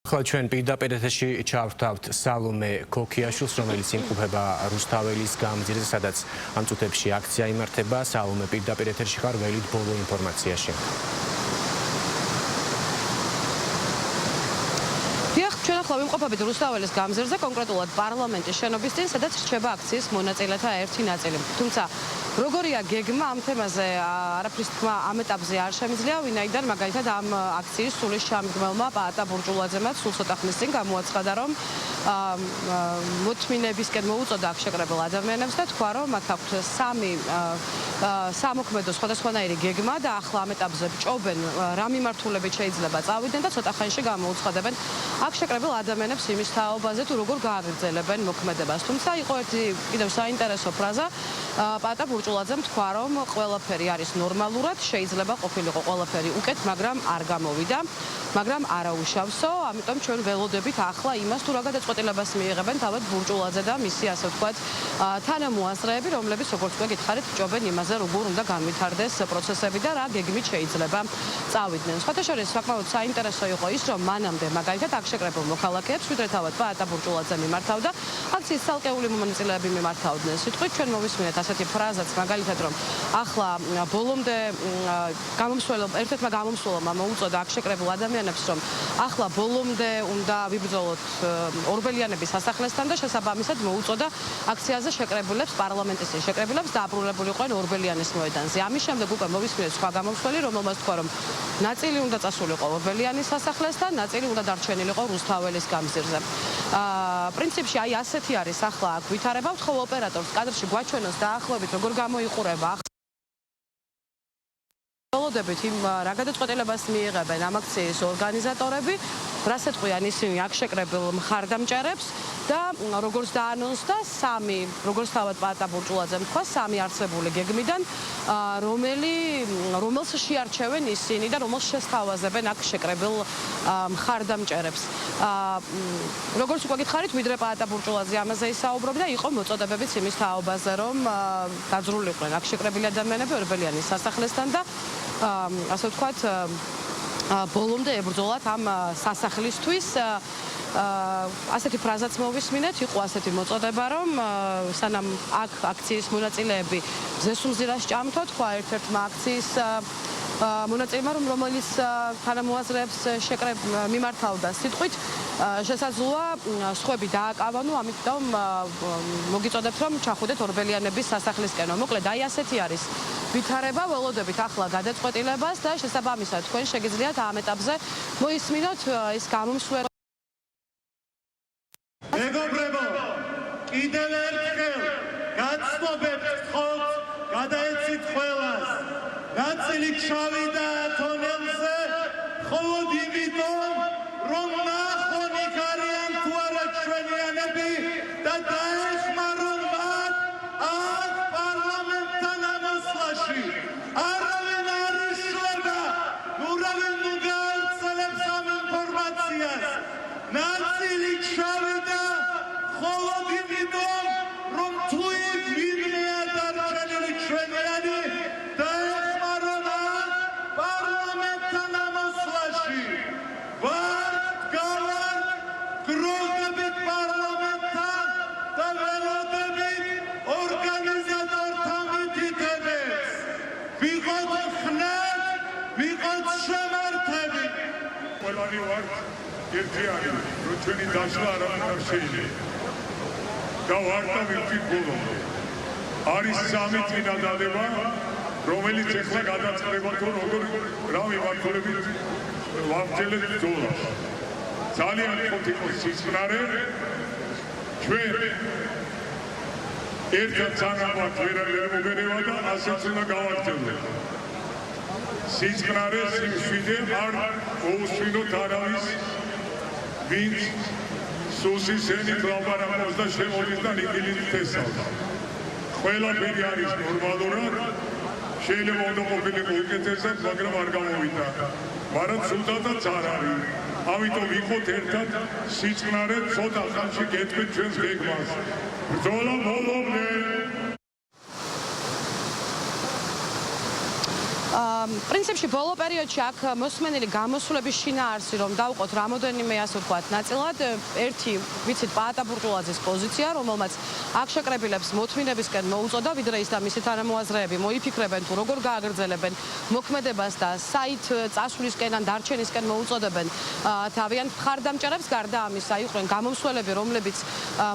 ახლა ჩვენ პირდაპირ ეთერში ჩავთავთ სალომე ქოქიაშვილს, რომელიც იმყოფება რუსთაველის გამზირზე, სადაც ამ წუთებში აქცია იმართება. სალომე, პირდაპირ ეთერში ხარ, ველით ბოლო ინფორმაციაში. ჩვენ ახლა ვიმყოფებით რუსთაველის გამზირზე, კონკრეტულად პარლამენტის შენობის წინ, სადაც რჩება აქციის მონაწილეთა ერთი ნაწილი. თუმცა როგორია გეგმა ამ თემაზე არაფრის თქმა ამ ეტაპზე არ შემიძლია, ვინაიდან მაგალითად ამ აქციის სულის შემდგმელმა პაატა ბურჭულაძემაც სულ ცოტა ხნის წინ გამოაცხადა, რომ მოთმინებისკენ მოუწოდა აქ შეკრებილ ადამიანებს და თქვა, რომ მათ აქვთ სამი სამოქმედო სხვადასხვანაირი გეგმა და ახლა ამ ეტაპზე ბჭობენ რა მიმართულებით შეიძლება წავიდნენ და ცოტა ხანში გამოუცხადებენ აქ შეკრებილ ადამიანებს იმის თაობაზე თუ როგორ გააგრძელებენ მოქმედებას. თუმცა იყო ერთი კიდევ საინტერესო ფრაზა, პაატა ბურჭულაძემ თქვა, რომ ყველაფერი არის ნორმალურად, შეიძლება ყოფილიყო ყველაფერი უკეთ, მაგრამ არ გამოვიდა, მაგრამ არაუშავსო, ამიტომ ჩვენ ველოდებით ახლა იმას თუ რა გადაწყვეტილებას მიიღებენ თავად ბურჭულაძე და მისი ასე ვთქვათ თანამოაზრეები, რომლებიც როგორც თქვა გითხარით, ბჭობენ იმაზე, როგორ უნდა განვითარდეს პროცესები და რა გეგმით შეიძლება წავიდნენ. სხვათა შორის საკმაოდ საინტერესო იყო ის, რომ მანამდე მაგალითად აქ შეკრებილ მოქალაქეებს ვიდრე თავად პაატა ბურჭულაძე მიმართავდა, აქციის ცალკეული მონაწილეები მიმართავდნენ. სიტყვით ჩვენ მოვისმინეთ ასეთი ფრაზაც, მაგალითად, რომ ახლა ბოლომდე ერთ-ერთმა გამომსვლელმა მოუწოდა აქ შეკრებილ ადამიანებს, რომ ახლა ბოლომდე უნდა ვიბრძოლოთ ორბელიანების სასახლესთან და შესაბამისად მოუწოდა აქციაზე შეკრებილებს, პარლამენტის შეკრებილებს დააბრუნებულიყვნენ ორბელიანის მოედანზე. ამის შემდეგ უკვე მოვისმინეთ სხვა გამომსვლელი, რომელმაც თქვა, რომ ნაწილი უნდა წასულიყო ორბელიანის სასახლესთან, ნაწილი უნდა დარჩენილიყო რუსთაველის გამზირზე. პრინციპში აი ასეთი არის ახლა აქ ვითარებავთ, ხოლო ოპერატორს კადრში გვაჩვენოს დაახლოებით როგორ გამოიყურება ველოდებით იმ რა გადაწყვეტილებას მიიღებენ ამ აქციის ორგანიზატორები, რას ეტყვიან ისინი აქ შეკრებილ მხარდამჭერებს და როგორც დაანონსდა როგორც თავად პაატა ბურჭულაძემ თქვა, სამი არსებული გეგმიდან, რომელს შეარჩევენ ისინი და რომელს შესთავაზებენ აქ შეკრებილ მხარდამჭერებს. როგორც უკვე გითხარით, ვიდრე პაატა ბურჭულაძე ამაზე ისაუბრობდა, იყო მოწოდებებიც იმის თაობაზე, რომ დაძრულიყვნენ აქ შეკრებილი ადამიანები ორბელიანის სასახლესთან და ასე ვთქვათ, ბოლომდე ებრძოლათ ამ სასახლისთვის. ასეთი ფრაზაც მოვისმინეთ, იყო ასეთი მოწოდება, რომ სანამ აქ აქციის მონაწილეები ზესუმზირას ჭამთო, თქვა ერთ-ერთმა აქციის მონაწილემა, რომელიც თანამოაზრეებს მიმართავდა სიტყვით, შესაძლოა სხვები დააკავანო, ამიტომ მოგიწოდებთ, რომ ჩახვიდეთ ორბელიანების სასახლისკენო. მოკლედ, აი ასეთი არის ვითარება, ველოდებით ახლა გადაწყვეტილებას და შესაბამისად თქვენ შეგიძლიათ ამ ეტაპზე მოისმინოთ ის გამომსვლელი. მეგობრებო, კიდევ ერთხელ გაცნობებთ ხოლმე, გადაეცით ყველას. ნაწილი ჩავიდა თონელზე, მხოლოდ იმიტომ, რომ ნახონ იქ არიან თუ არა ჩვენიანები და დაეხმარონ მათ აქ პარლამენტთან ამოსვლაში. არავინ არ იშლება, ურავინ გაავრცელებს ამ ინფორმაციას. ნაწილი ჩავიდა მხოლოდ იმიტომ, რომ თუ იქ ვინმეა დარჩენილი ჩვენიანი დაეხმარონ აქ პარლამენტთან ამოსვლაში. ვართ გავართ გროვდებით პარლამენტთან და ველოდებით ორგანიზატორთა მითითებებს. ვიყოთ ხნად, ვიყოთ შემართები. ყველანი ვართ ერთიანი, რომ ჩვენი დაშლა არავინ არ შეიძლება. და ვართ და ვივთით ბოლომდე. არის სამი წინადადება, რომელიც ახლა გადაწყდება თუ როგორ რა მიმართულებით ვამჯელებ ბრძოლას. ძალიან ხოთ იყოს სისხლარე, ჩვენ ერთად სანამ ვერ მოგერევა და ასეც უნდა გავაგრძელოთ. სისხლარე სიმშვიდე არ მოუსმინოთ არავის, ვინც სუსის ენით ლაპარაკობს და შემოდის და ნიკილით თესავს. ყველაფერი არის ნორმალურად, შეიძლება უნდა ყოფილიყო უკეთესად, მაგრამ არ გამოვიდა. მაგრამ ცუდადაც არ არის. ამიტომ ვიყოთ ერთად სიწყნარეთ, ცოტა ხანში გეტყვით ჩვენს გეგმას. ბრძოლა ბოლომდე. პრინციპში ბოლო პერიოდში აქ მოსმენილი გამოსვლების შინაარსი რომ დავყოთ რამოდენიმე ასე ვთქვათ ნაწილად ერთი ვიცით პაატა ბურჯულაძის პოზიცია რომელმაც აქ შეკრებილებს მოთმინებისკენ მოუწოდა ვიდრე ის და მისი თანამოაზრეები მოიფიქრებენ თუ როგორ გააგრძელებენ მოქმედებას და საით წასვლისკენ ან დარჩენისკენ მოუწოდებენ თავიანთ მხარდამჭერებს გარდა ამისა იყვნენ გამომსვლელები რომლებიც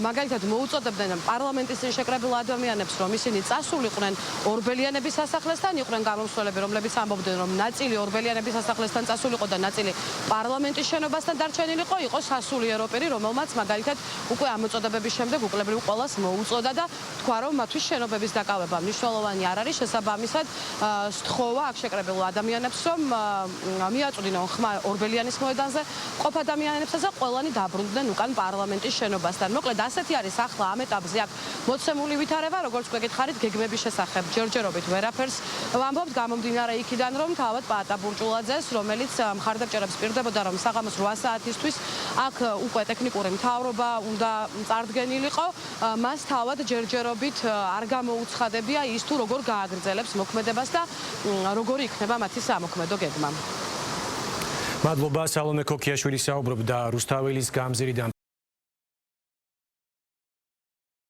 მაგალითად მოუწოდებდნენ პარლამენტის წინ შეკრებილ ადამიანებს რომ ისინი წასულიყვნენ ორბელიანების სასახლესთან იყვნენ გამომსვლელები რომლებიც ამბობდნენ რომ ნაწილი ორბელიანების სასახლესთან წასულიყო და ნაწილი პარლამენტის შენობასთან დარჩენილიყო იყო სასულიერო პირი რომელმაც მაგალითად უკვე ამ მოწოდებების შემდეგ უკლებრივ ყველას მოუწოდა და თქვა რომ მათთვის შენობების დაკავება მნიშვნელოვანი არ არის შესაბამისად სთხოვა აქ შეკრებილ ადამიანებს რომ მიაწვდინონ ხმა ორბელიანის მოედანზე ყოფ ადამიანებსა და ყველანი დაბრუნდნენ უკან პარლამენტის შენობასთან მოკლედ ასეთი არის ახლა ამ ეტაპზე აქ მოცემული ვითარება როგორც გვეკითხარით გეგმების შესახებ ჯერჯერობით ვერაფერს ვამბობთ გამომდინარე იქიდან რომ თავად პაატა ბურჯულაძეს რომელიც მხარდამჭერებს პირდებოდა რომ საღამოს 8 საათისთვის აქ უკვე ტექნიკური მთავრობა უნდა წარდგენილიყო მას თავად ჯერჯერობით არ გამოუცხადებია ის თუ როგორ გააგრძელებს მოქმედებას და როგორი იქნება მათი სამოქმედო გეგმა. მადლობა სალომე ქოქიაშვილი საუბრობდა რუსთაველის გამზირიდან